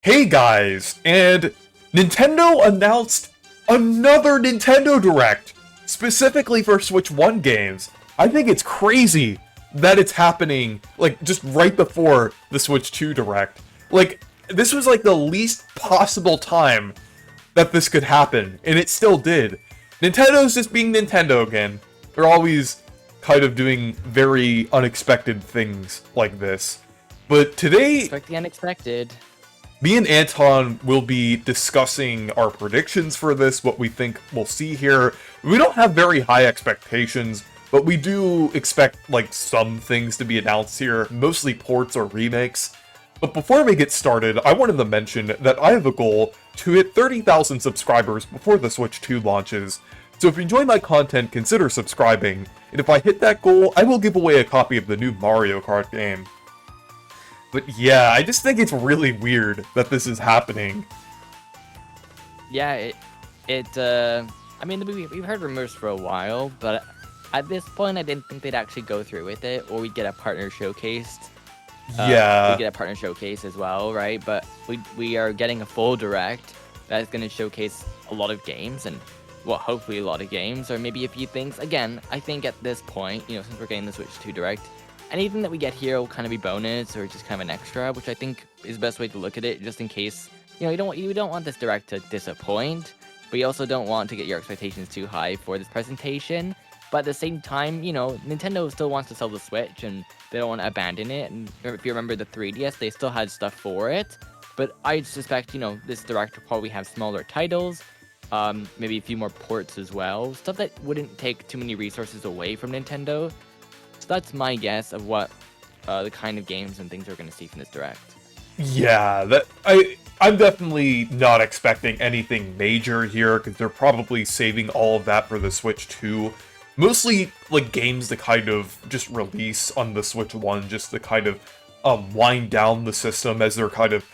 Hey guys, and Nintendo announced another Nintendo Direct, specifically for Switch 1 games. I think it's crazy that it's happening, like, just right before the Switch 2 Direct. Like, this was like the least possible time that this could happen, and it still did. Nintendo's just being Nintendo again. They're always kind of doing very unexpected things like this. But today, Expect the unexpected. me and Anton will be discussing our predictions for this, what we think we'll see here. We don't have very high expectations, but we do expect, like, some things to be announced here, mostly ports or remakes. But before we get started, I wanted to mention that I have a goal to hit 30,000 subscribers before the Switch 2 launches. So if you enjoy my content, consider subscribing, and if I hit that goal, I will give away a copy of the new Mario Kart game. But yeah, I just think it's really weird that this is happening. Yeah, I mean, we've heard rumors for a while, but at this point, I didn't think they'd actually go through with it, or we'd get a partner showcased. Yeah. We get a partner showcase as well, right? But we are getting a full direct that's going to showcase a lot of games, and well, hopefully a lot of games, or maybe a few things. Again, I think at this point, since we're getting the Switch 2 direct, anything that we get here will kind of be bonus or just kind of an extra, which I think is the best way to look at it, just in case, you don't want this direct to disappoint, but you also don't want to get your expectations too high for this presentation. But at the same time, Nintendo still wants to sell the Switch, and they don't want to abandon it. And if you remember the 3DS, they still had stuff for it. But I suspect, this direct will probably have smaller titles, maybe a few more ports as well, stuff that wouldn't take too many resources away from Nintendo. So that's my guess of what the kind of games and things we're going to see from this direct. Yeah, I'm definitely not expecting anything major here, because they're probably saving all of that for the Switch 2. Mostly, like, games to kind of just release on the Switch 1, just to kind of wind down the system as they're kind of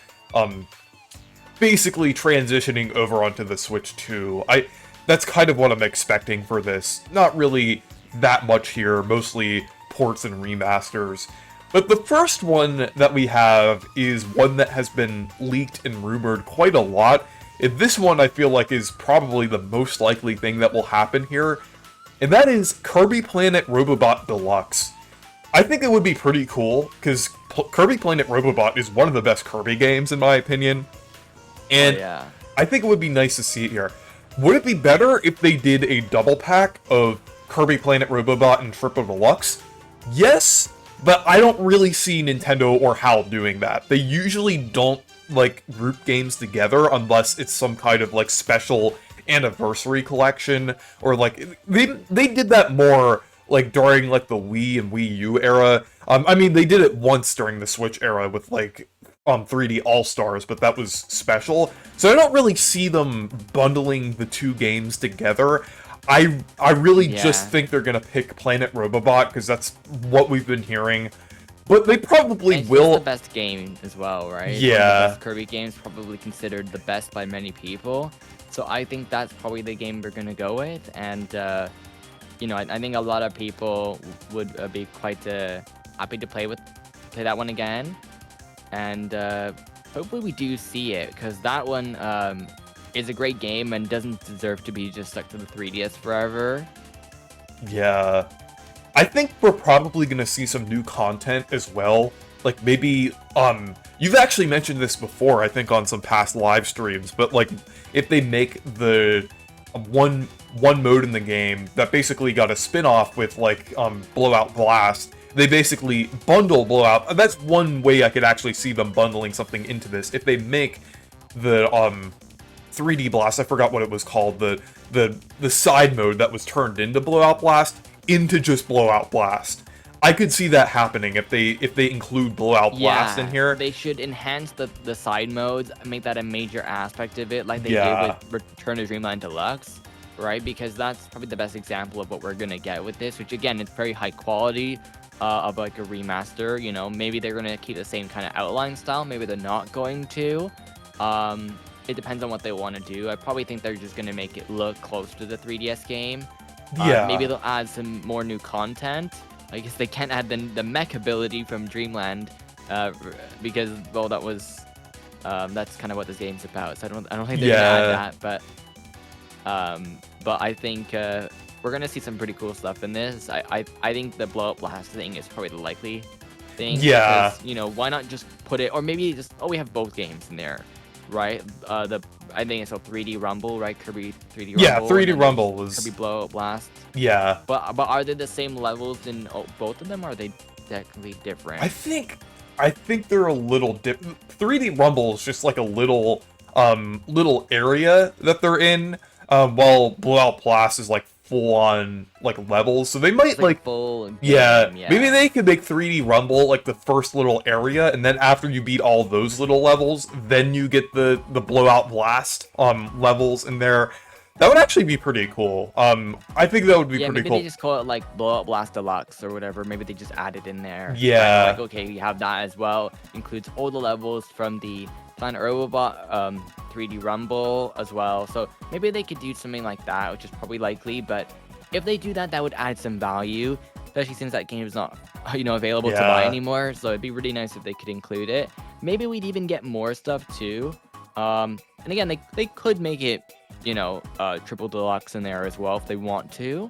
basically transitioning over onto the Switch 2. That's kind of what I'm expecting for this. Not really that much here, mostly ports and remasters. But the first one that we have is one that has been leaked and rumored quite a lot. And this one I feel like is probably the most likely thing that will happen here. And that is Kirby Planet Robobot Deluxe. I think it would be pretty cool, because Kirby Planet Robobot is one of the best Kirby games in my opinion. And yeah. I think it would be nice to see it here. Would it be better if they did a double pack of Kirby Planet Robobot and Triple Deluxe? Yes, but I don't really see Nintendo or HAL doing that. They usually don't, like, group games together unless it's some kind of, like, special anniversary collection, or, like, they did that more, like, during, like, the Wii and Wii U era. I mean, they did it once during the Switch era with, like, 3D All-Stars, but that was special. So I don't really see them bundling the two games together. I really just think they're gonna pick Planet Robobot, because that's what we've been hearing. But they probably It's will. the best game as well, right? Yeah. One of the best Kirby games, probably considered the best by many people. So I think that's probably the game we're gonna go with, and I think a lot of people would be quite happy to play that one again, and hopefully we do see it, because that one is a great game and doesn't deserve to be just stuck to the 3DS forever. Yeah. I think we're probably gonna see some new content as well. Like, maybe, you've actually mentioned this before, I think, on some past live streams, but, like, if they make the one mode in the game that basically got a spin-off with, like, Blowout Blast, they basically bundle Blowout. That's one way I could actually see them bundling something into this. If they make the, 3D Blast, I forgot what it was called, the side mode that was turned into Blowout Blast, into just Blowout Blast. I could see that happening if they include Blowout Blast in here. They should enhance the side modes, make that a major aspect of it, like they did with Return to Dreamland Deluxe, right? Because that's probably the best example of what we're gonna get with this, which again, it's very high quality of like a remaster. Maybe they're gonna keep the same kind of outline style, maybe they're not going to. It depends on what they want to do. I probably think they're just gonna make it look close to the 3DS game. Maybe they'll add some more new content. I guess they can't add the mech ability from Dreamland, because, well, that was That's kind of what this game's about. So I don't think they're gonna add that, but I think we're gonna see some pretty cool stuff in this. I think the blow up blast thing is probably the likely thing. Yeah. Because, you know, why not just put it, or maybe just we have both games in there, right? I think it's a 3D Rumble, right? Kirby 3D Rumble. Yeah, 3D Rumble was. Kirby Blow Up Blast. Yeah. But are they the same levels in both of them? Or are they technically different? I think they're a little different. 3D Rumble is just like a little area that they're in, while Blowout Blast is like full on like levels. So they might like full yeah, yeah, maybe they could make 3D Rumble like the first little area, and then after you beat all those little levels, then you get the Blowout Blast levels in there. That would actually be pretty cool. I think that would be pretty maybe cool. They just call it like Blow Up Blast Deluxe or whatever. Maybe they just add it in there. Yeah. Like, okay, we have that as well. Includes all the levels from the Planet Robobot 3D Rumble as well. So maybe they could do something like that, which is probably likely. But if they do that, that would add some value, especially since that game is not, available to buy anymore. So it'd be really nice if they could include it. Maybe we'd even get more stuff too. And again, they could make it, triple deluxe in there as well if they want to.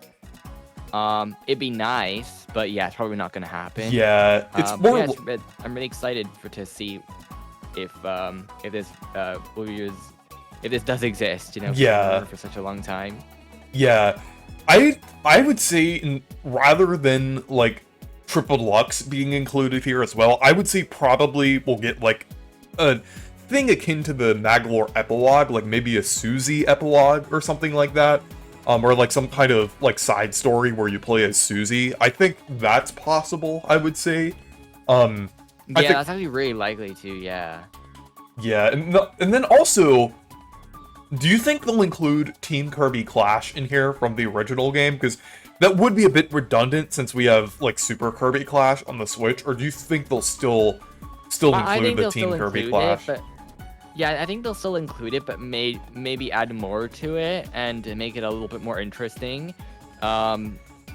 It'd be nice, but yeah, it's probably not gonna happen. Yeah, it's more. Yeah, I'm really excited to see if this if this does exist. Yeah. For such a long time. Yeah, I would say rather than like triple deluxe being included here as well, I would say probably we'll get like a thing akin to the Maglore epilogue, like maybe a Susie epilogue or something like that, or like some kind of like side story where you play as Susie. I think that's possible, I would say. Yeah, that's actually really likely too. Yeah. Yeah, and then also, do you think they'll include Team Kirby Clash in here from the original game? Because that would be a bit redundant since we have like Super Kirby Clash on the Switch. Or do you think they'll still include the Team Kirby Clash? Yeah, I think they'll still include it, but maybe add more to it and make it a little bit more interesting.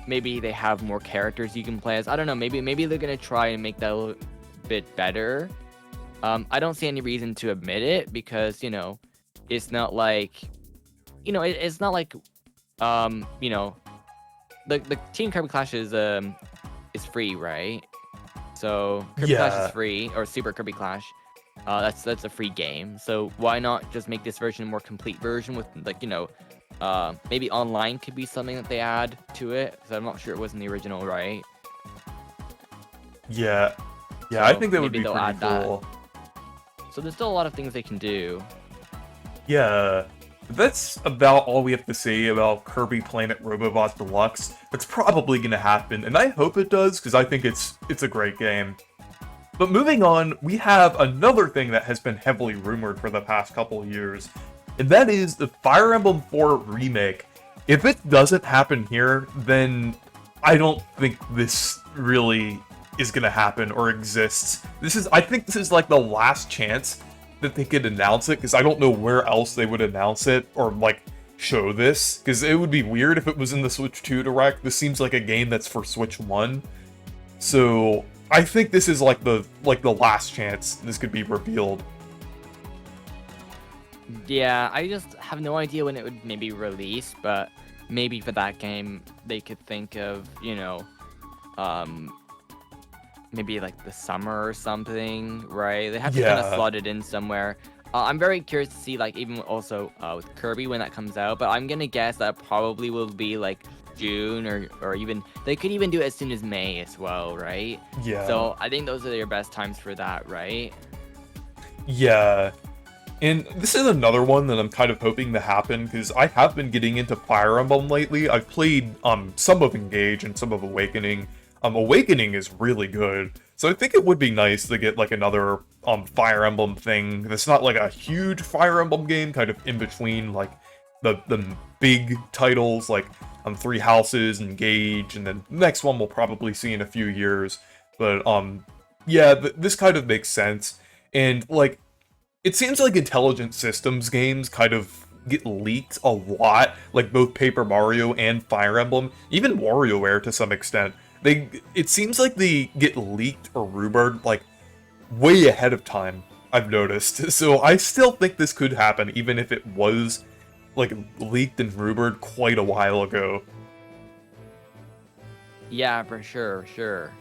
Maybe they have more characters you can play as. I don't know. Maybe they're gonna try and make that a little bit better. I don't see any reason to admit it because it's not like, it's not like, the Team Kirby Clash is free, right? So Kirby Clash is free, or Super Kirby Clash. That's a free game. So why not just make this version a more complete version with like maybe online could be something that they add to it, because I'm not sure it was in the original, right? Yeah, So I think that would maybe be they'll pretty add that. cool. So there's still a lot of things they can do. Yeah, that's about all we have to say about Kirby Planet Robobot Deluxe. It's probably gonna happen, and I hope it does, because I think it's a great game. But moving on, we have another thing that has been heavily rumored for the past couple years, and that is the Fire Emblem 4 remake. If it doesn't happen here, then I don't think this really is gonna happen or exists. I think this is like the last chance that they could announce it, because I don't know where else they would announce it or like show this, because it would be weird if it was in the Switch 2 Direct. This seems like a game that's for Switch 1. So I think this is like the last chance this could be revealed. Yeah, I just have no idea when it would maybe release, but maybe for that game they could think of, maybe like the summer or something, right? They have to kind of slot it in somewhere. I'm very curious to see, like, even also with Kirby when that comes out, but I'm gonna guess that probably will be like June or even they could even do it as soon as May as well, right? Yeah. So I think those are your best times for that, right? Yeah. And this is another one that I'm kind of hoping to happen, because I have been getting into Fire Emblem lately. I've played some of Engage and some of Awakening. Awakening is really good, so I think it would be nice to get like another Fire Emblem thing that's not like a huge Fire Emblem game, kind of in between like the big titles like Three Houses, Engage, and then the next one we'll probably see in a few years. But yeah, this kind of makes sense, and like it seems like Intelligent Systems games kind of get leaked a lot, like both Paper Mario and Fire Emblem, even WarioWare to some extent. It seems like they get leaked or rumored like way ahead of time. I've noticed. So I still think this could happen, even if it was, like, leaked and rumored quite a while ago. Yeah, for sure.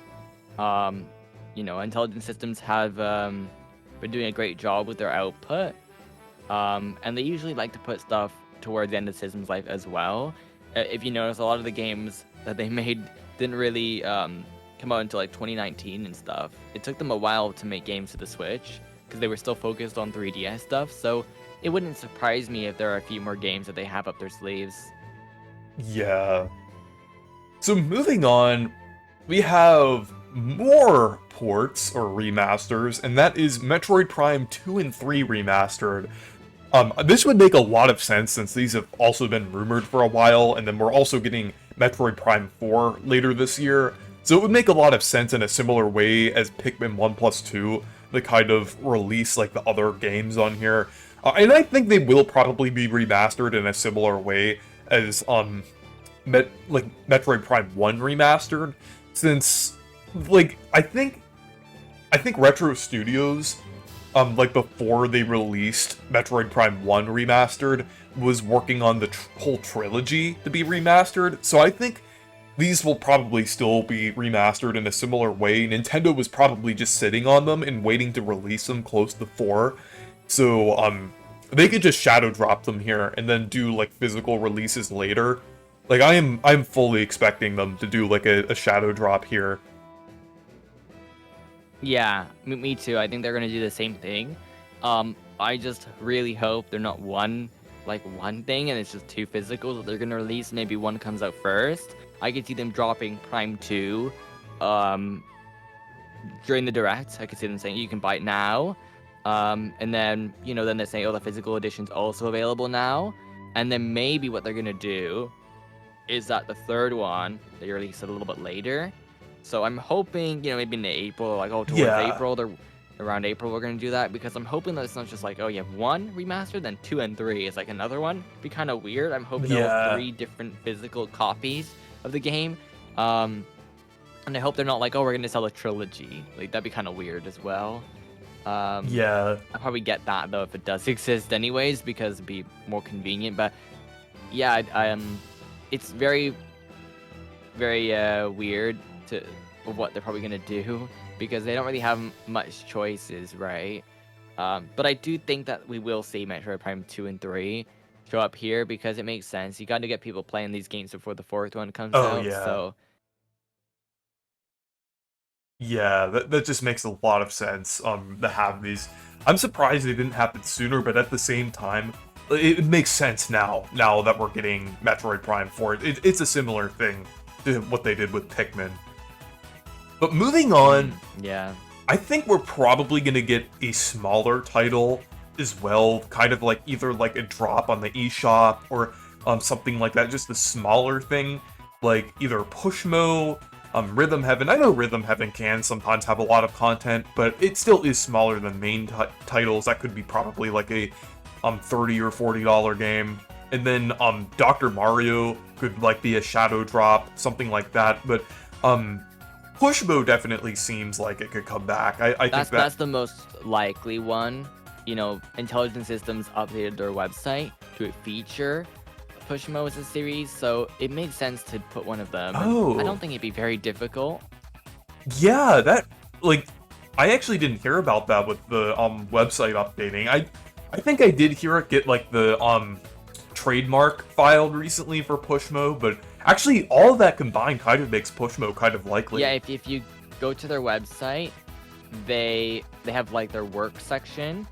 Intelligent systems have been doing a great job with their output. And they usually like to put stuff towards the end of the system's life as well. If you notice, a lot of the games that they made didn't really come out until like 2019 and stuff. It took them a while to make games for the Switch because they were still focused on 3DS stuff. So it wouldn't surprise me if there are a few more games that they have up their sleeves. Yeah. So moving on, we have more ports or remasters, and that is Metroid Prime 2 and 3 remastered. This would make a lot of sense since these have also been rumored for a while, and then we're also getting Metroid Prime 4 later this year. So it would make a lot of sense in a similar way as Pikmin 1+2, the kind of release like the other games on here. And I think they will probably be remastered in a similar way as Metroid Prime 1 remastered, since I think Retro Studios, before they released Metroid Prime 1 remastered, was working on the whole trilogy to be remastered. So I think these will probably still be remastered in a similar way. Nintendo was probably just sitting on them and waiting to release them close to 4. So they could just shadow drop them here and then do like physical releases later. Like I'm fully expecting them to do like a shadow drop here. Yeah, me too. I think they're gonna do the same thing. I just really hope they're not one thing and it's just two physicals that they're gonna release. Maybe one comes out first. I could see them dropping Prime 2 during the Direct. I could see them saying you can buy it now. And then, then they say, oh, the physical edition's also available now. And then maybe what they're gonna do is that the third one, they release it a little bit later. So I'm hoping, maybe in April, towards April, around April, we're going to do that, because I'm hoping that it's not just like, oh, you have one remaster, then 2 and 3 is like another one. It'd be kind of weird. I'm hoping there are 3 different physical copies of the game. And I hope they're not like, oh, we're going to sell a trilogy. Like, that'd be kind of weird as well. I'll probably get that, though, if it does exist anyways, because it'd be more convenient. But, yeah, it's very, very weird of what they're probably gonna do, because they don't really have much choices, right? But I do think that we will see Metroid Prime 2 and 3 show up here, because it makes sense. You got to get people playing these games before the 4th one comes out. Yeah. So yeah, that just makes a lot of sense. To have these, I'm surprised they didn't happen sooner, but at the same time, it makes sense now that we're getting Metroid Prime 4. It's a similar thing to what they did with Pikmin. But moving on, yeah, I think we're probably going to get a smaller title as well, kind of like either like a drop on the eShop or something like that, just a smaller thing, like either Pushmo, Rhythm Heaven. I know Rhythm Heaven can sometimes have a lot of content, but it still is smaller than main titles. That could be probably like a $30 or $40 game. And then Dr. Mario could like be a shadow drop, something like that. But Pushmo definitely seems like it could come back. I think that's the most likely one. Intelligent Systems updated their website to feature Pushmo as a series, so it makes sense to put one of them. Oh. I don't think it'd be very difficult. Yeah, I actually didn't hear about that with the website updating. I think I did hear it get like the trademark filed recently for Pushmo, but actually all of that combined kind of makes Pushmo kind of likely. Yeah, if you go to their website, they have like their work section,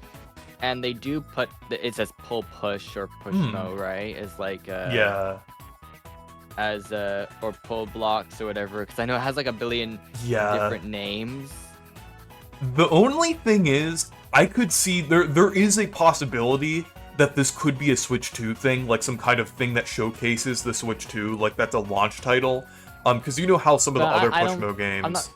and they do put it says pull push or Pushmo, right? It's like or pull blocks or whatever, because I know it has like a billion different names. The only thing is, I could see there is a possibility that this could be a Switch 2 thing, like some kind of thing that showcases the Switch 2, like that's a launch title. Because you know how some of the other Pushmo games...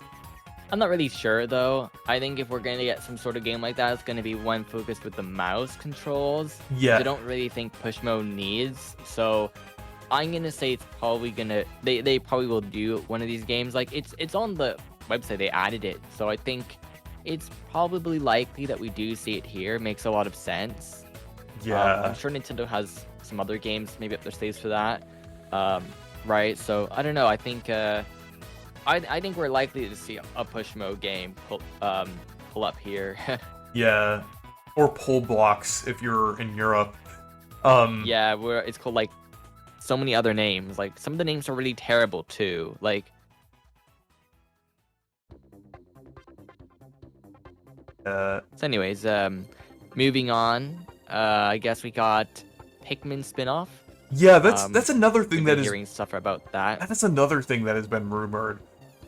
I'm not really sure, though. I think if we're going to get some sort of game like that, it's going to be one focused with the mouse controls. Yeah. I don't really think Pushmo needs, so I'm going to say it's probably going to... They probably will do one of these games. Like, it's on the website, they added it, so I think it's probably likely that we do see it here. Makes a lot of sense. Yeah. I'm sure Nintendo has some other games maybe up their sleeves for that. Right? So I don't know. I think I think we're likely to see a push mode game pull up here. Yeah. Or pull blocks if you're in Europe. Yeah, it's called like so many other names. Like some of the names are really terrible too. Like so anyways, moving on. I guess we got Pikmin spin-off. Yeah, that's another thing that is hearing stuff about that. that's another thing that has been rumored.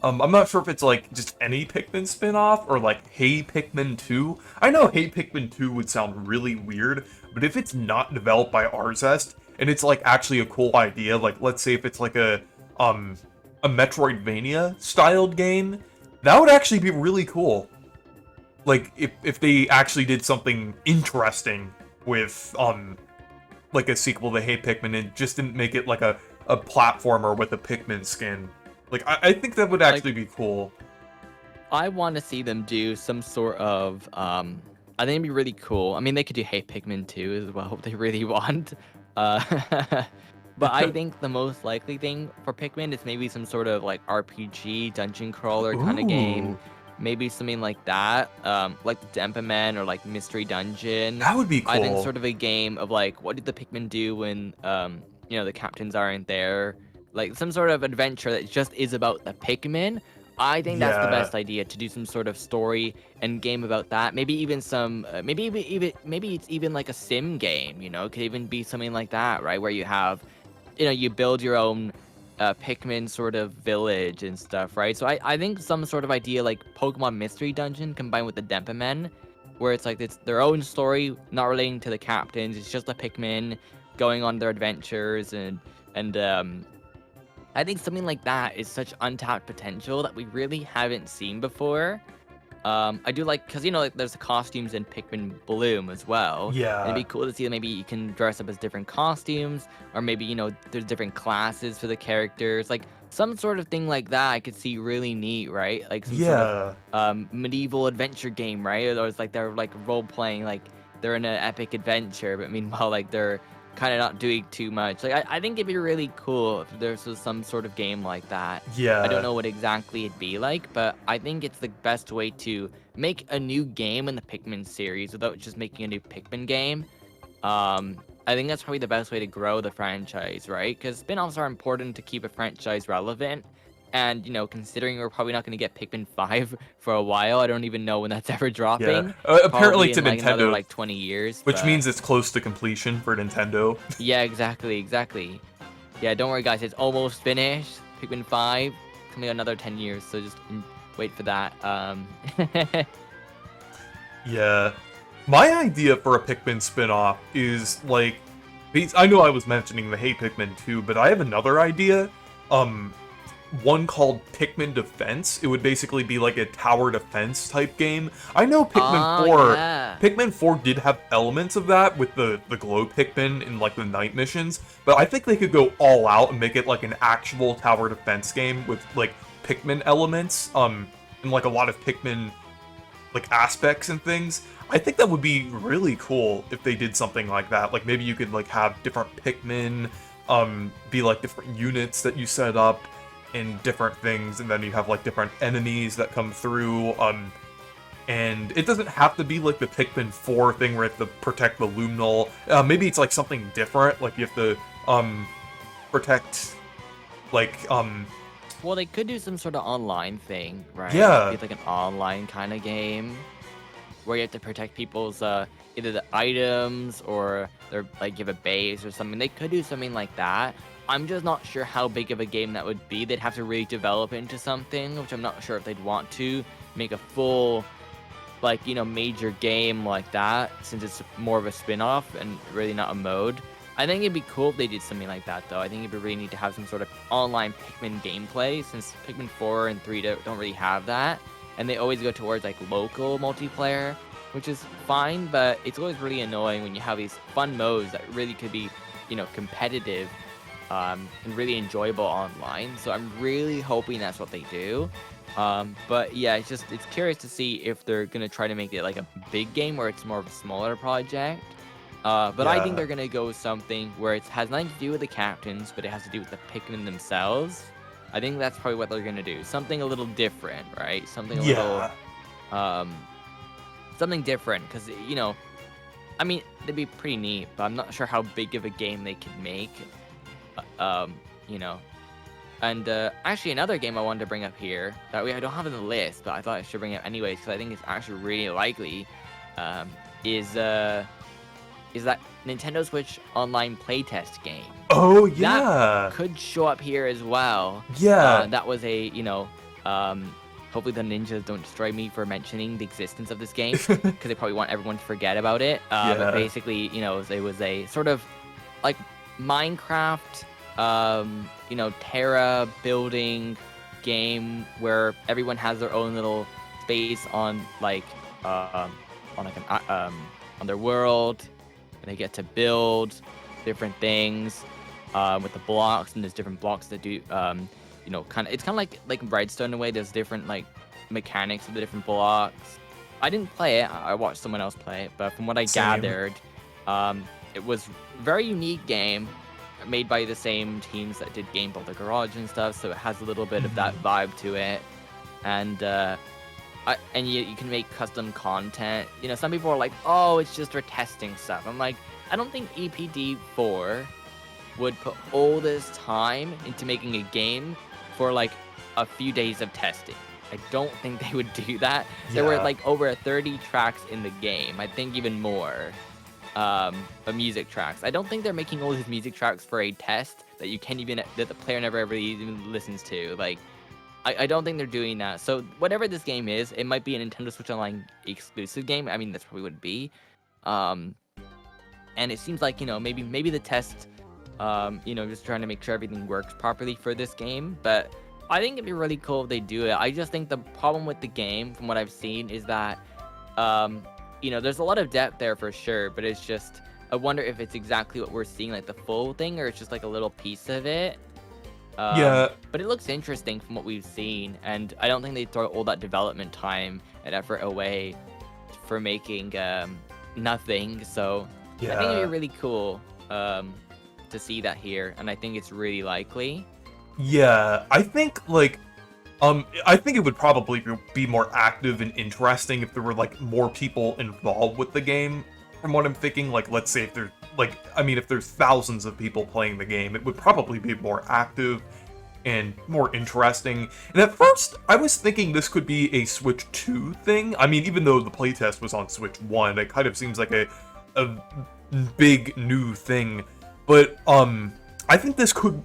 I'm not sure if it's like just any Pikmin spin-off or like Hey Pikmin 2. I know Hey Pikmin 2 would sound really weird, but if it's not developed by Arzest and it's like actually a cool idea, like let's say if it's like a Metroidvania styled game, that would actually be really cool. Like if they actually did something interesting with like a sequel to Hey Pikmin and just didn't make it like a platformer with a Pikmin skin. Like, I think that would actually be cool. I want to see them do some sort of, I think it'd be really cool. I mean, they could do Hey Pikmin 2 as well if they really want. But I think the most likely thing for Pikmin is maybe some sort of, like, RPG, dungeon crawler kind of game. Maybe something like that, like Dempaman or like Mystery Dungeon. That would be cool. I think sort of a game of like, what did the Pikmin do when, you know, the captains aren't there? Like some sort of adventure that just is about the Pikmin. I think that's the best idea, to do some sort of story and game about that. Maybe even some, maybe it's even like a sim game. You know, it could even be something like that, right? Where you have, you know, you build your own Pikmin sort of village and stuff, right? So I think some sort of idea like Pokemon Mystery Dungeon combined with the Dempamen, where it's like it's their own story, not relating to the captains. It's just the Pikmin going on their adventures and I think something like that is such untapped potential that we really haven't seen before. I do like, because, you know, like, there's the costumes in Pikmin Bloom as well. Yeah. And it'd be cool to see that maybe you can dress up as different costumes, or maybe, you know, there's different classes for the characters. Like, some sort of thing like that I could see really neat, right? Like, some sort of medieval adventure game, right? Or it's like they're, like, role-playing, like, they're in an epic adventure, but meanwhile, like, they're kind of not doing too much. Like, I think it'd be really cool if there was some sort of game like that. Yeah. I don't know what exactly it'd be like, but I think it's the best way to make a new game in the Pikmin series without just making a new Pikmin game. I think that's probably the best way to grow the franchise, right? Because spin-offs are important to keep a franchise relevant. And, you know, considering we're probably not going to get Pikmin 5 for a while, I don't even know when that's ever dropping. Yeah. Apparently to in, like, Nintendo, another, like 20 years. Which means it's close to completion for Nintendo. Yeah, exactly. Yeah, don't worry, guys. It's almost finished. Pikmin 5 coming another 10 years, so just wait for that. Yeah. My idea for a Pikmin spin-off is, like, I know I was mentioning the Hey Pikmin 2, but I have another idea. One called Pikmin Defense. It would basically be like a tower defense type game. I know Pikmin 4. Yeah. Pikmin 4 did have elements of that with the glow Pikmin in like the night missions, but I think they could go all out and make it like an actual tower defense game with like Pikmin elements, and like a lot of Pikmin like aspects and things. I think that would be really cool if they did something like that. Like maybe you could like have different Pikmin, be like different units that you set up in different things, and then you have like different enemies that come through, and it doesn't have to be like the Pikmin 4 thing where you have to protect the Luminal. Maybe it's like something different, like you have to protect like well, they could do some sort of online thing, right? Yeah. It's like an online kind of game where you have to protect people's either the items or their, like, give a base or something. They could do something like that. I'm just not sure how big of a game that would be. They'd have to really develop it into something, which I'm not sure if they'd want to make a full, like, you know, major game like that, since it's more of a spin-off and really not a mode. I think it'd be cool if they did something like that, though. I think it'd be really neat to have some sort of online Pikmin gameplay, since Pikmin 4 and 3 don't really have that. And they always go towards, like, local multiplayer, which is fine, but it's always really annoying when you have these fun modes that really could be, you know, competitive, and really enjoyable online. So I'm really hoping that's what they do. But yeah, it's curious to see if they're gonna try to make it like a big game where it's more of a smaller project. But I think Yeah. they're gonna go with something where it has nothing to do with the captains, but it has to do with the Pikmin themselves. I think that's probably what they're gonna do. Something a little different, right? Something a little, Yeah. um, something different. Because I mean, they'd be pretty neat, but I'm not sure how big of a game they could make. You know. And actually, another game I wanted to bring up here that I don't have on the list, but I thought I should bring up anyways because I think it's actually really likely, is that Nintendo Switch Online playtest game. Oh That yeah. could show up here as well. Yeah. That was a hopefully the ninjas don't destroy me for mentioning the existence of this game because they probably want everyone to forget about it. Yeah. But basically, it was a sort of like Minecraft, Terra building game where everyone has their own little space on on their world, and they get to build different things with the blocks, and there's different blocks that do it's kind of like Redstone in a way. There's different like mechanics of the different blocks. I didn't play it. I watched someone else play it, but from what I gathered, it was a very unique game made by the same teams that did Game Builder Garage and stuff, so it has a little bit of that vibe to it. And you can make custom content. Some people are like, oh, it's just for testing stuff. I'm like, I don't think EPD4 would put all this time into making a game for like a few days of testing. I don't think they would do that. There were like over 30 tracks in the game. I think even more. Of music tracks. I don't think they're making all these music tracks for a test that that the player never ever even listens to. Like, I don't think they're doing that. So whatever this game is, it might be a Nintendo Switch Online exclusive game. I mean, that's probably what it would be. And it seems like maybe the test, just trying to make sure everything works properly for this game. But I think it'd be really cool if they do it. I just think the problem with the game, from what I've seen, is that there's a lot of depth there for sure, but it's just, I wonder if it's exactly what we're seeing, like the full thing, or it's just like a little piece of it. But it looks interesting from what we've seen, and I don't think they throw all that development time and effort away for making nothing. So I think it'd be really cool to see that here, and I think it's really likely. Yeah, I think I think it would probably be more active and interesting if there were like more people involved with the game. From what I'm thinking, like let's say if there's if there's thousands of people playing the game, it would probably be more active and more interesting. And at first, I was thinking this could be a Switch 2 thing. I mean, even though the playtest was on Switch 1, it kind of seems like a big new thing. But I think this could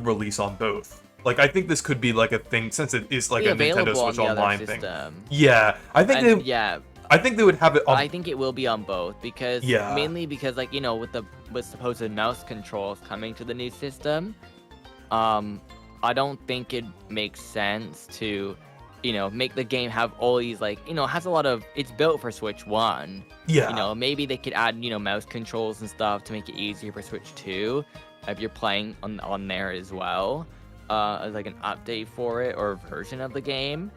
release on both. Like, I think this could be like a thing since it is like a Nintendo Switch Online thing. Yeah, I think they would have it on... I think it will be on both because mainly because with supposed mouse controls coming to the new system, I don't think it makes sense to make the game have all these has a lot of, it's built for Switch 1. Yeah. Maybe they could add mouse controls and stuff to make it easier for Switch 2 if you're playing on there as well. As like an update for it or a version of the game,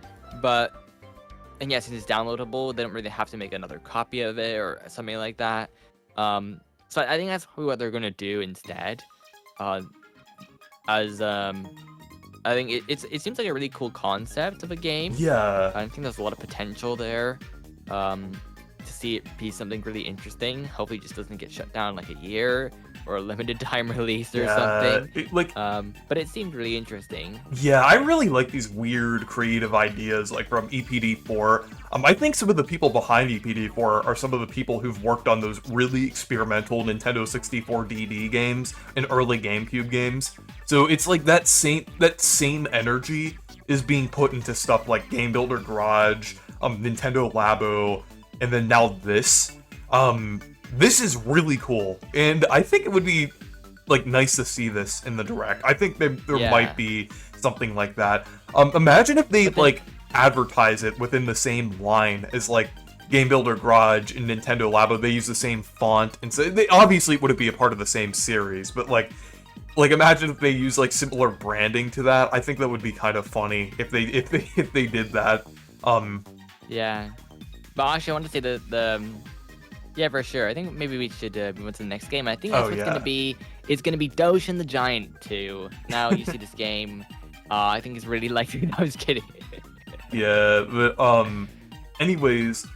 and yes, it's downloadable. They don't really have to make another copy of it or something like that. So I think that's probably what they're gonna do instead. I think it seems like a really cool concept of a game. Yeah. I think there's a lot of potential there. To see it be something really interesting. Hopefully, it just doesn't get shut down like a year or a limited time release or something. But it seemed really interesting. Yeah, I really like these weird creative ideas like from EPD4. I think some of the people behind EPD4 are some of the people who've worked on those really experimental Nintendo 64 DD games and early GameCube games. So it's like that same energy is being put into stuff like Game Builder Garage, Nintendo Labo, and then now this. This is really cool, and I think it would be like nice to see this in the Direct. I think there might be something like that. Imagine if they advertise it within the same line as like Game Builder Garage and Nintendo Labo. They use the same font, and so they obviously it wouldn't be a part of the same series, but like Like, imagine if they use like similar branding to that. I think that would be kind of funny if they did that. Yeah. But actually, I want to say yeah, for sure. I think maybe we should move on to the next game. I think that's Oh, what's yeah. gonna be. It's gonna be Doge and the Giant 2. Now you see this game. I think it's really likely. No, I was kidding. Yeah, but anyways,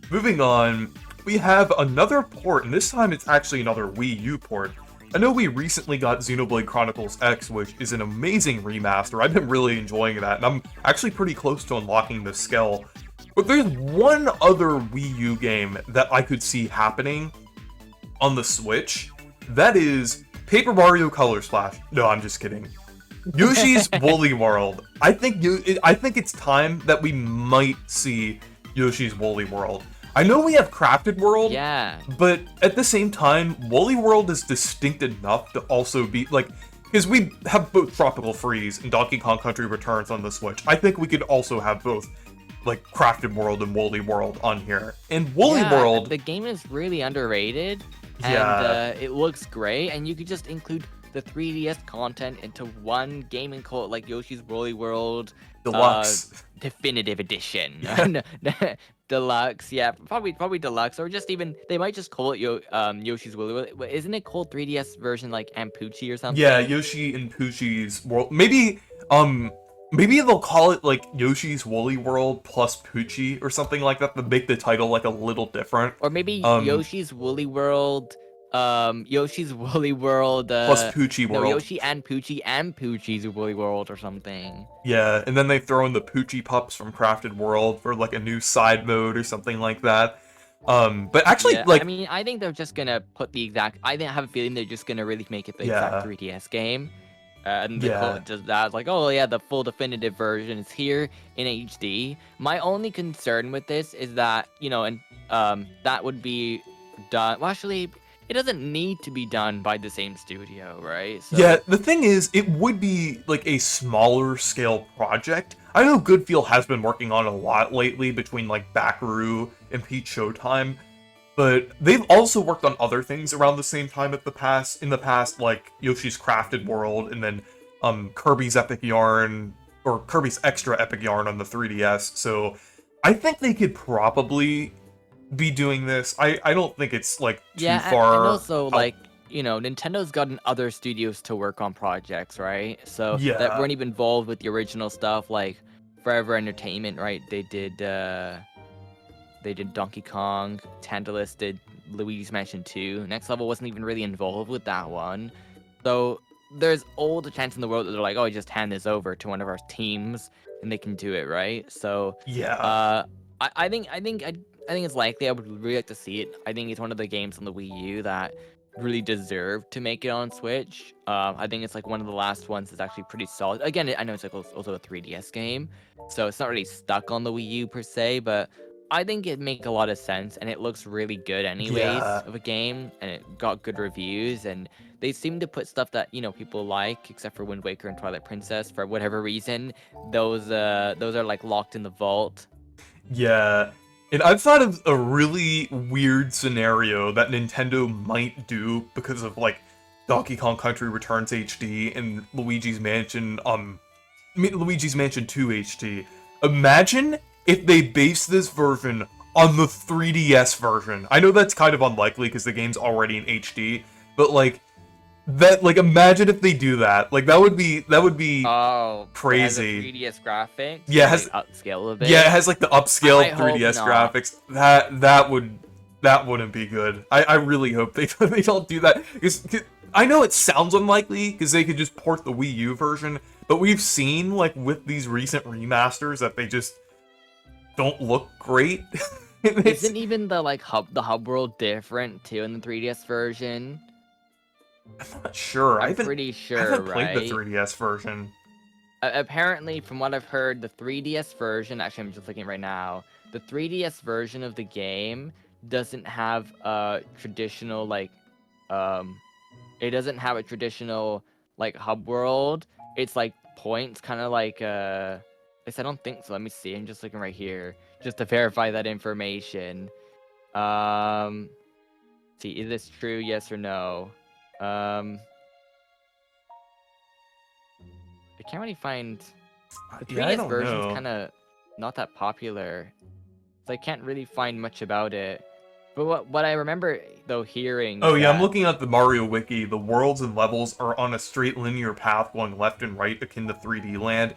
moving on, we have another port, and this time it's actually another Wii U port. I know we recently got Xenoblade Chronicles X, which is an amazing remaster. I've been really enjoying that, and I'm actually pretty close to unlocking the skill. But there's one other Wii U game that I could see happening on the Switch. That is Paper Mario Color Splash. No, I'm just kidding. Yoshi's Woolly World. I think it's time that we might see Yoshi's Woolly World. I know we have Crafted World, Yeah. but at the same time, Woolly World is distinct enough to also be like, because we have both Tropical Freeze and Donkey Kong Country Returns on the Switch. I think we could also have both, like, Crafted World and Woolly World on here. And Woolly Yeah, World, the game is really underrated, Yeah. and it looks great. And you could just include the 3DS content into one game and call it like Yoshi's Woolly World Deluxe. Definitive Edition. Deluxe, yeah, probably Deluxe, or just even they might just call it Yoshi's Woolly World. Isn't it called 3DS version like Ampucci or something? Yeah, Yoshi and Poochie's World. Maybe they'll call it like Yoshi's Woolly World plus Poochie or something like that to make the title like a little different. Or maybe Um, Yoshi's Woolly World, Yoshi's Woolly World, plus Poochie no, World. Yoshi and Poochie's Woolly World or something. Yeah, and then they throw in the Poochie Pups from Crafted World for like a new side mode or something like that. But actually, Yeah, like, I mean, I think they're just gonna put the exact. Have a feeling they're just gonna really make it the Yeah. exact 3DS game, and they call Yeah. it just that. Like, oh yeah, the full definitive version is here in HD. My only concern with this is that and that would be done. Well, actually, it doesn't need to be done by the same studio, right? So, Yeah, the thing is, it would be like a smaller scale project. I know Goodfeel has been working on a lot lately between like Backaroo and Peach Showtime, but they've also worked on other things around the same time in the past, like Yoshi's Crafted World and then Kirby's Epic Yarn or Kirby's Extra Epic Yarn on the 3DS. So I think they could probably be doing this. I don't think it's like too yeah, far. and also out- like Nintendo's gotten other studios to work on projects, right? So that Yeah. weren't even involved with the original stuff, like Forever Entertainment, right? They did Donkey Kong. Tantalus did Luigi's Mansion 2. Next Level wasn't even really involved with that one. So there's all the chance in the world that they're like, oh, just hand this over to one of our teams and they can do it, right? So Yeah. I think it's likely. I would really like to see it. I think it's one of the games on the Wii U that really deserved to make it on Switch. I think it's like one of the last ones that's actually pretty solid. Again, I know it's like also a 3DS game, so it's not really stuck on the Wii U per se, but I think it make a lot of sense, and it looks really good anyways Yeah. of a game, and it got good reviews, and they seem to put stuff that people like, except for Wind Waker and Twilight Princess for whatever reason. Those are like locked in the vault. Yeah, and I've thought of a really weird scenario that Nintendo might do because of like Donkey Kong Country Returns HD and Luigi's Mansion Luigi's Mansion 2 HD. Imagine if they base this version on the 3DS version. I know that's kind of unlikely because the game's already in HD, but like imagine if they do that. Like that would be Oh, crazy. It has a 3DS graphics. Yeah, it to, has- like, upscale a bit. Yeah, it has like the upscale I hope 3DS not. graphics. That wouldn't be good. I really hope they they don't do that. 'Cause I know it sounds unlikely because they could just port the Wii U version, but we've seen like with these recent remasters that they just don't look great. It's- Isn't even the hub world different too in the 3DS version? I'm not sure. I'm pretty I sure, haven't right? played the 3DS version. Apparently, from what I've heard, the 3DS version. Actually, I'm just looking right now. The 3DS version of the game doesn't have a traditional It doesn't have a traditional hub world. It's like points, kind of like At least I don't think so. Let me see. I'm just looking right here just to verify that information. See, is this true? Yes or no? can't really find the Yeah, I 3DS don't version's know. kind of not that popular, so I can't really find much about it. But what I remember though hearing Oh is yeah, I'm that looking at the Mario Wiki. The worlds and levels are on a straight linear path going left and right akin to 3D Land,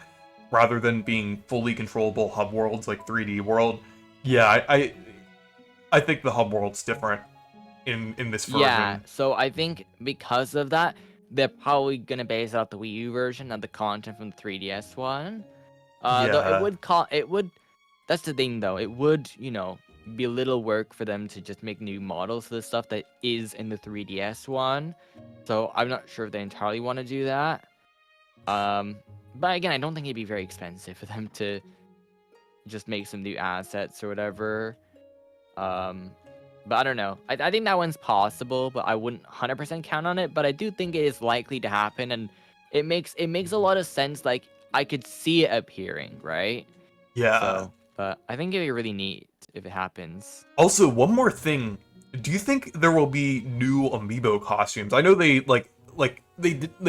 rather than being fully controllable hub worlds like 3D World. Yeah, I think the hub world's different in this yeah, version. so I think because of that, they're probably gonna base out the Wii U version of the content from the 3DS one. Though Yeah, it would. That's the thing, though. It would, be a little work for them to just make new models for the stuff that is in the 3DS one. So I'm not sure if they entirely want to do that. But again, I don't think it'd be very expensive for them to just make some new assets or whatever. But I don't know. I think that one's possible, but I wouldn't 100% count on it. But I do think it is likely to happen, and it makes a lot of sense. Like I could see it appearing, right? yeah. So, but I think it'd be really neat if it happens. Also, one more thing. Do you think there will be new amiibo costumes? I know they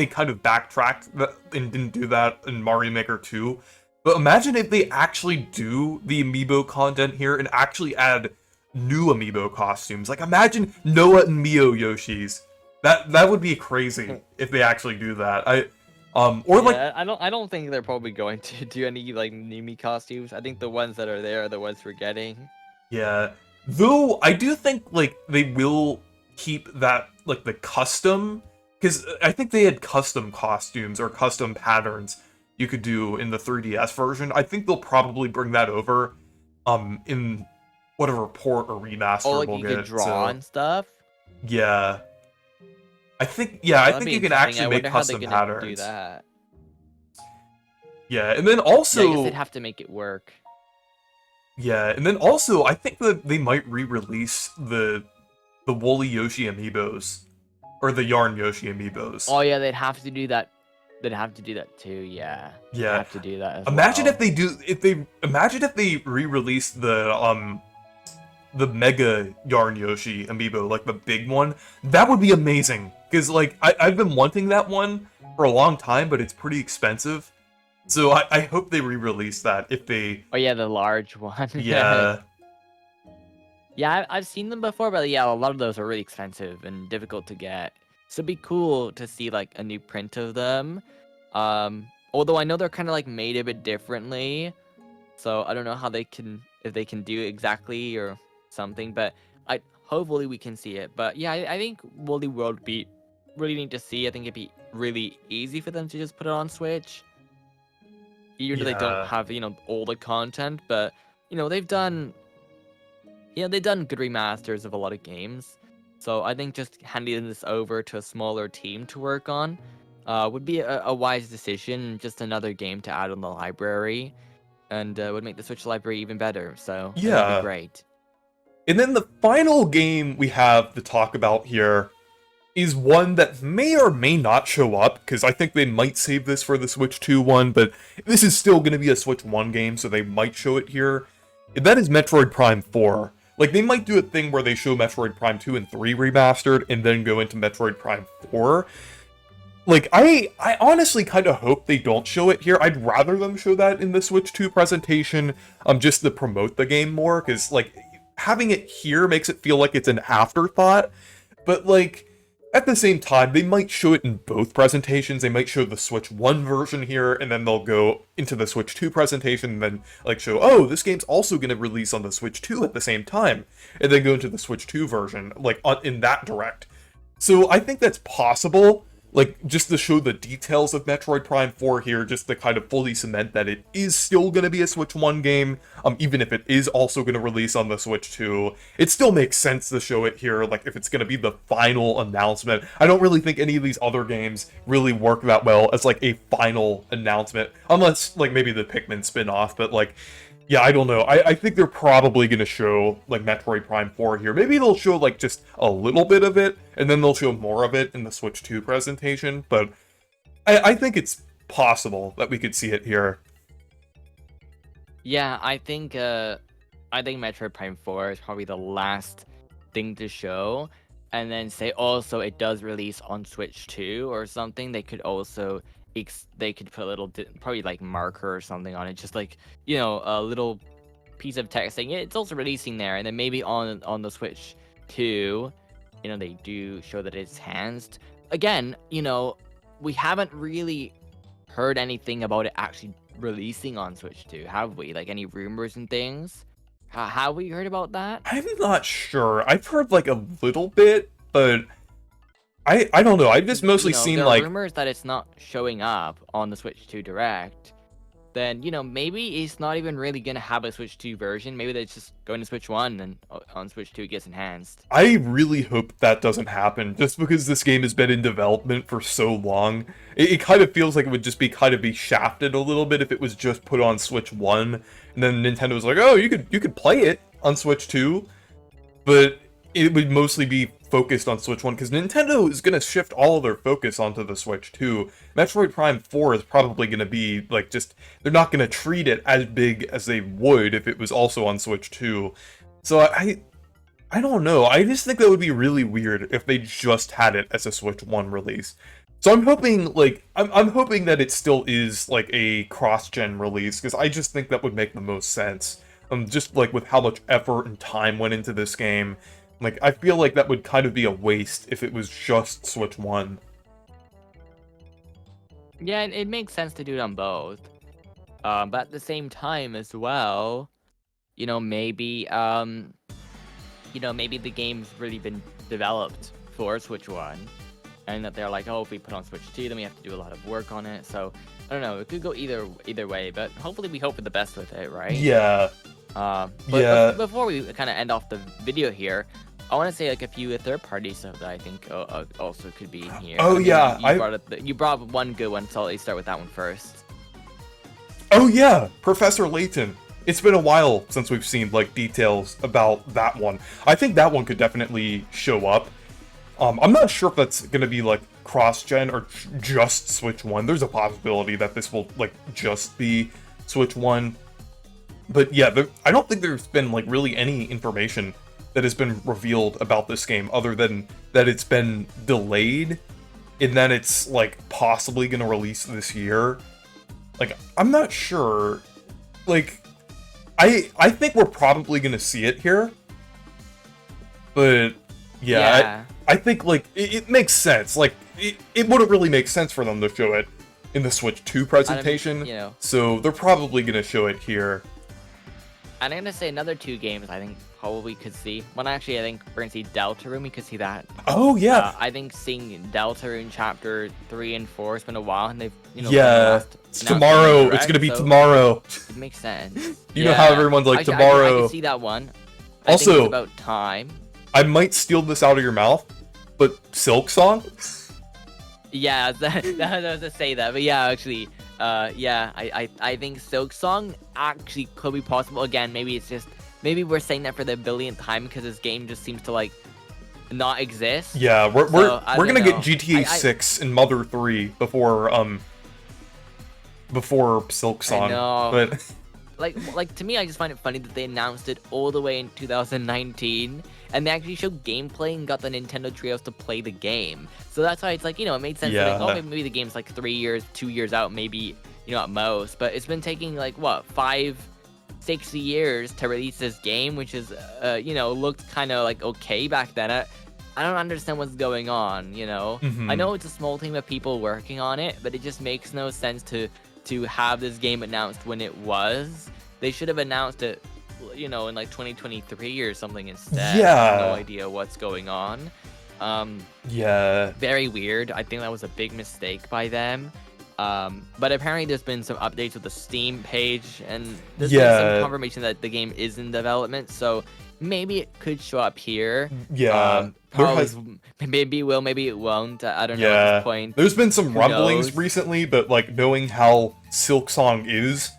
kind of backtracked and didn't do that in Mario Maker 2. But imagine if they actually do the amiibo content here and actually add new amiibo costumes. Like imagine Noah and Mio Yoshis. That would be crazy if they actually do that. Or like Yeah, I don't think they're probably going to do any like Nimi costumes. I think the ones that are there are the ones we're getting. yeah. Though I do think like they will keep that like the custom, because I think they had custom costumes or custom patterns you could do in the 3DS version. I think they'll probably bring that over in whatever port or Oh, remaster like we'll you could get. draw So and stuff. yeah. I Oh, that'd think be you can interesting. I actually make wonder how they're custom gonna do patterns. that. Yeah, and then Yeah, I guess they'd also have to make it work. I think that they might re-release the Woolly Yoshi amiibos or the Yarn Yoshi amiibos. Oh yeah, they'd have to do that. They'd have to do that too. Yeah, they'd Yeah. have to do that as Imagine if well. they do imagine if they re-release the Mega Yarn Yoshi amiibo, like the big one. That would be amazing. Because like I've been wanting that one for a long time, but it's pretty expensive. So I hope they re-release that if they Oh yeah, the large one. yeah. Yeah, I've seen them before, but yeah, a lot of those are really expensive and difficult to get. So it'd be cool to see like a new print of them. Although I know they're kind of like made a bit differently, so I don't know how they can if they can do exactly or something. But I hopefully we can see it. But yeah, I think Woolly World would be really neat to see. I think it'd be really easy for them to just put it on Switch, even though they don't Yeah. have all the content. But they've done. They've done good remasters of a lot of games, so I think just handing this over to a smaller team to work on would be a wise decision. Just another game to add on the library, and would make the Switch library even better. So I think that'd be Yeah. great. And then the final game we have to talk about here is one that may or may not show up, because I think they might save this for the Switch 2 one, but this is still going to be a Switch 1 game, so they might show it here. And that is Metroid Prime 4. Like, they might do a thing where they show Metroid Prime 2 and 3 remastered, and then go into Metroid Prime 4. Like, I honestly kind of hope they don't show it here. I'd rather them show that in the Switch 2 presentation, just to promote the game more, because, like, having it here makes it feel like it's an afterthought. But, like, at the same time, they might show it in both presentations. They might show the Switch 1 version here, and then they'll go into the Switch 2 presentation, and then, like, show, oh, this game's also going to release on the Switch 2 at the same time. And then go into the Switch 2 version, like, in that direct. So I think that's possible. Like, just to show the details of Metroid Prime 4 here, just to kind of fully cement that it is still going to be a Switch 1 game, even if it is also going to release on the Switch 2. It still makes sense to show it here, like, if it's going to be the final announcement. I don't really think any of these other games really work that well as, like, a final announcement, unless, like, maybe the Pikmin spin-off, but, like, yeah, I don't know. I think they're probably going to show, like, Metroid Prime 4 here. Maybe they'll show, like, just a little bit of it, and then they'll show more of it in the Switch 2 presentation, but I think it's possible that we could see it here. Yeah, I think Metroid Prime 4 is probably the last thing to show, and then say also it does release on Switch 2 or something. They could also they could put a little probably like marker or something on it, just like, you know, a little piece of text saying it's also releasing there, and then maybe on the Switch 2, you know, they do show that it's enhanced. Again, you know, we haven't really heard anything about it actually releasing on Switch 2, have we? Like any rumors and things? Have we heard about that? I'm not sure. I've heard like a little bit, but I don't know. I've just mostly seen there like are rumors that it's not showing up on the Switch 2 Direct. Then, you know, maybe it's not even really gonna have a Switch 2 version. Maybe it's just going to Switch 1 and on Switch 2 it gets enhanced. I really hope that doesn't happen, just because this game has been in development for so long. It kind of feels like it would just be kind of be shafted a little bit if it was just put on Switch 1, and then Nintendo was like, oh, you could play it on Switch 2, but it would mostly be focused on Switch 1, because Nintendo is going to shift all of their focus onto the Switch 2. Metroid Prime 4 is probably going to be, like, just, they're not going to treat it as big as they would if it was also on Switch 2. So I don't know, I just think that would be really weird if they just had it as a Switch 1 release. So I'm hoping, like, I'm hoping that it still is, like, a cross-gen release, because I just think that would make the most sense. Just, like, with how much effort and time went into this game. Like, I feel like that would kind of be a waste if it was just Switch 1. Yeah, it makes sense to do it on both. But at the same time as well, you know, maybe maybe the game's really been developed for Switch 1, and that they're like, oh, if we put on Switch 2, then we have to do a lot of work on it. So I don't know, it could go either way, but hopefully we hope for the best with it, right? Yeah. But before we kind of end off the video here, I want to say like a few third-party stuff that I think also could be in here. Oh, yeah, you brought up one good one, so let's start with that one first. Oh yeah, Professor Layton. It's been a while since we've seen like details about that one. I think that one could definitely show up. I'm not sure if that's gonna be like cross-gen or just Switch 1. There's a possibility that this will like just be Switch 1. But yeah, I don't think there's been like really any information that has been revealed about this game other than that it's been delayed and then it's like possibly gonna release this year. Like, I'm not sure. Like, I think we're probably gonna see it here. But yeah. I think like it makes sense. Like it wouldn't really make sense for them to show it in the Switch 2 presentation. So they're probably gonna show it here. And I'm gonna say another two games I think probably could see. One actually I think we're gonna see Deltarune, we could see that. Oh yeah. I think seeing Deltarune Chapter 3 and 4, it's been a while, and they've it's tomorrow. It's gonna be tomorrow. It makes sense. You know how everyone's like tomorrow. I can see that one. Also, think it's about time. I might steal this out of your mouth, but Silk Song? Yeah, I was to say that, but yeah, actually, I think Silk Song actually could be possible. Again, maybe we're saying that for the billionth time because this game just seems to like not exist. Yeah, we're gonna get GTA 6 and Mother 3 before Silk Song. I know. But like to me, I just find it funny that they announced it all the way in 2019, and they actually showed gameplay and got the Nintendo Treehouse to play the game. So that's why it's like, you know, it made sense. Yeah. To think, maybe the game's like 3 years, 2 years out, maybe, you know, at most. But it's been taking like what 5-6 years to release this game, which is you know, looked kind of like okay back then. I don't understand what's going on. You know, I know it's a small team of people working on it, but it just makes no sense to have this game announced when it was. They should have announced it, you know, in like 2023 or something instead. Yeah. I have no idea what's going on. Yeah. Very weird. I think that was a big mistake by them. But apparently there's been some updates with the Steam page, and there's been some confirmation that the game is in development, so maybe it could show up here. Yeah. Maybe it will, maybe it won't. I don't know at this point. There's been some rumblings recently, but like knowing how Silk Song is,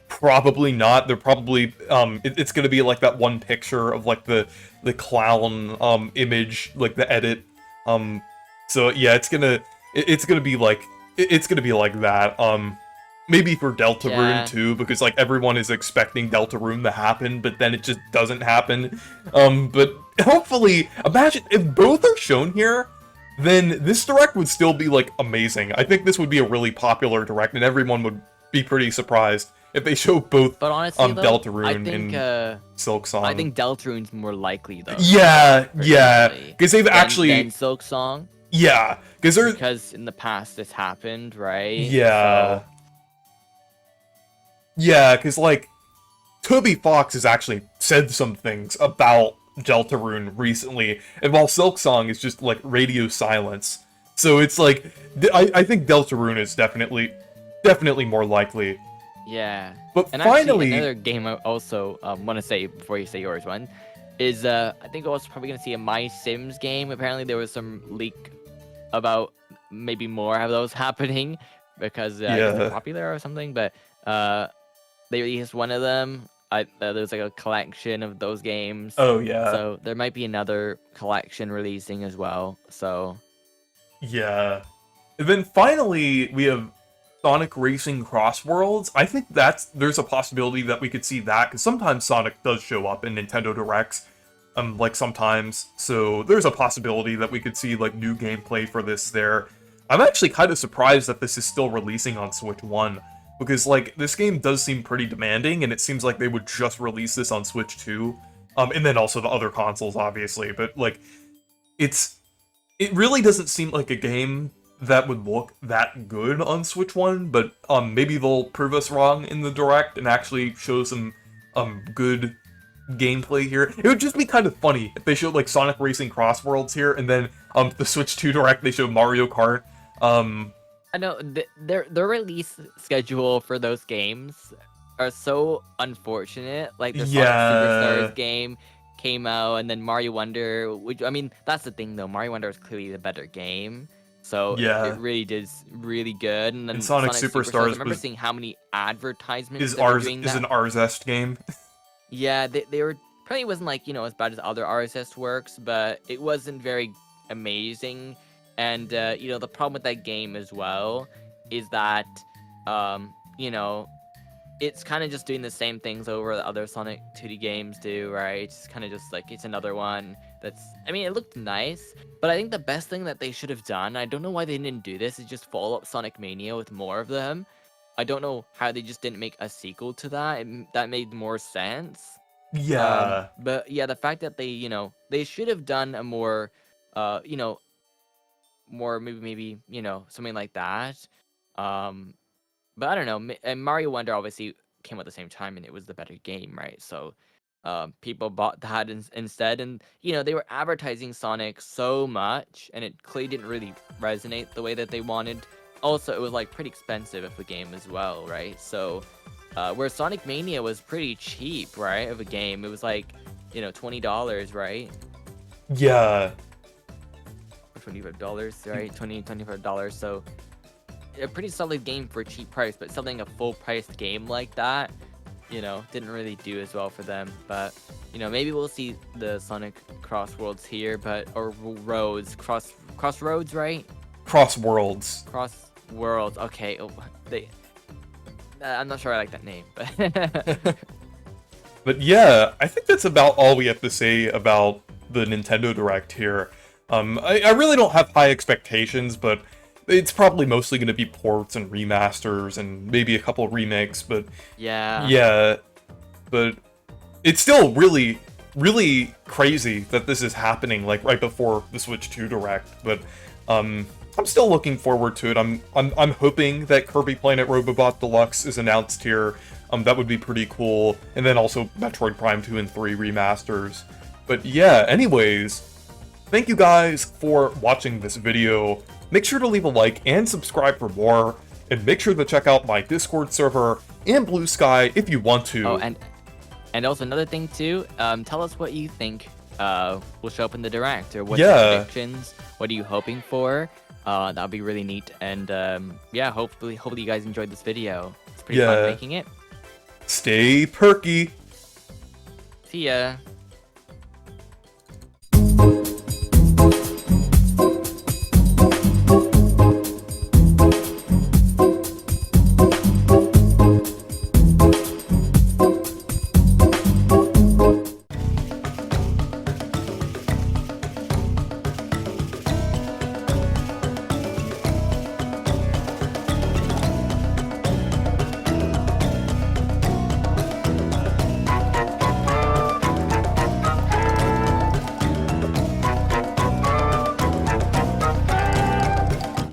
probably not. They're probably it's gonna be like that one picture of like the clown image, like the edit. So yeah, it's gonna be like that. Maybe for Deltarune too, because like everyone is expecting Deltarune to happen, but then it just doesn't happen. But hopefully, imagine if both are shown here, then this direct would still be like amazing. I think this would be a really popular direct, and everyone would be pretty surprised if they show both But honestly, though, Deltarune and Silk Song. I think Deltarune's more likely though. Yeah, because they've actually than Silk Song. Yeah, because in the past this happened, right? Yeah. So... Yeah, because like Toby Fox has actually said some things about Deltarune recently, and while Silk Song is just like radio silence, so it's like I think Deltarune is definitely more likely. Yeah. But and finally, actually, another game I also want to say before you say yours one is I think I was probably gonna see a My Sims game. Apparently there was some leak about maybe more of those happening because they're popular or something. But they released one of them. There's like a collection of those games. Oh yeah. So there might be another collection releasing as well. So yeah. And then finally we have Sonic Racing Cross Worlds. I think there's a possibility that we could see that, because sometimes Sonic does show up in Nintendo Directs, like sometimes. So there's a possibility that we could see like new gameplay for this there. I'm actually kind of surprised that this is still releasing on Switch 1, because like this game does seem pretty demanding, and it seems like they would just release this on Switch 2, and then also the other consoles, obviously. But like, it really doesn't seem like a game that would look that good on Switch 1, but maybe they'll prove us wrong in the Direct and actually show some good gameplay here. It would just be kind of funny if they showed like Sonic Racing Cross Worlds here, and then the Switch 2 Direct they showed Mario Kart. I know their release schedule for those games are so unfortunate. Like the Sonic Superstars game came out, and then Mario Wonder, which I mean that's the thing though, Mario Wonder is clearly the better game. So it really did really good. And then Sonic Superstars, I remember seeing how many advertisements is an RZest game. Yeah, they were probably wasn't like, as bad as other RSS works, but it wasn't very amazing. And the problem with that game as well is that it's kind of just doing the same things over the other Sonic 2D games do, right? It's kind of just like it's another one that's, I mean, it looked nice, but I think the best thing that they should have done, I don't know why they didn't do this, is just follow up Sonic Mania with more of them. I don't know how they just didn't make a sequel to that. That made more sense. Yeah. But yeah, the fact that they should have done a more, more maybe something like that. But I don't know. And Mario Wonder obviously came at the same time, and it was the better game, right? So people bought that instead, and they were advertising Sonic so much, and it clearly didn't really resonate the way that they wanted. Also, it was like pretty expensive of a game as well, right? So where Sonic Mania was pretty cheap, right, of a game, it was like $20, right? Yeah. Or $25, right? $25. So a pretty solid game for a cheap price, but selling a full priced game like that, didn't really do as well for them. But maybe we'll see the Sonic Crossworlds here, or Roads, Crossroads, right? Crossworlds. Crossworlds. Okay. Oh, I'm not sure I like that name, but but yeah, I think that's about all we have to say about the Nintendo Direct here. I really don't have high expectations, but it's probably mostly going to be ports and remasters and maybe a couple of remakes, but yeah, but it's still really, really crazy that this is happening like right before the Switch 2 Direct. But I'm still looking forward to it. I'm hoping that Kirby Planet Robobot Deluxe is announced here. That would be pretty cool. And then also Metroid Prime 2 and 3 remasters. But yeah, anyways, thank you guys for watching this video. Make sure to leave a like and subscribe for more, and make sure to check out my Discord server and Blue Sky if you want to. Oh, and also another thing too, tell us what you think will show up in the Direct, or what's your predictions, what are you hoping for? That'll be really neat, and yeah, hopefully you guys enjoyed this video. It's pretty fun making it. Stay perky. See ya.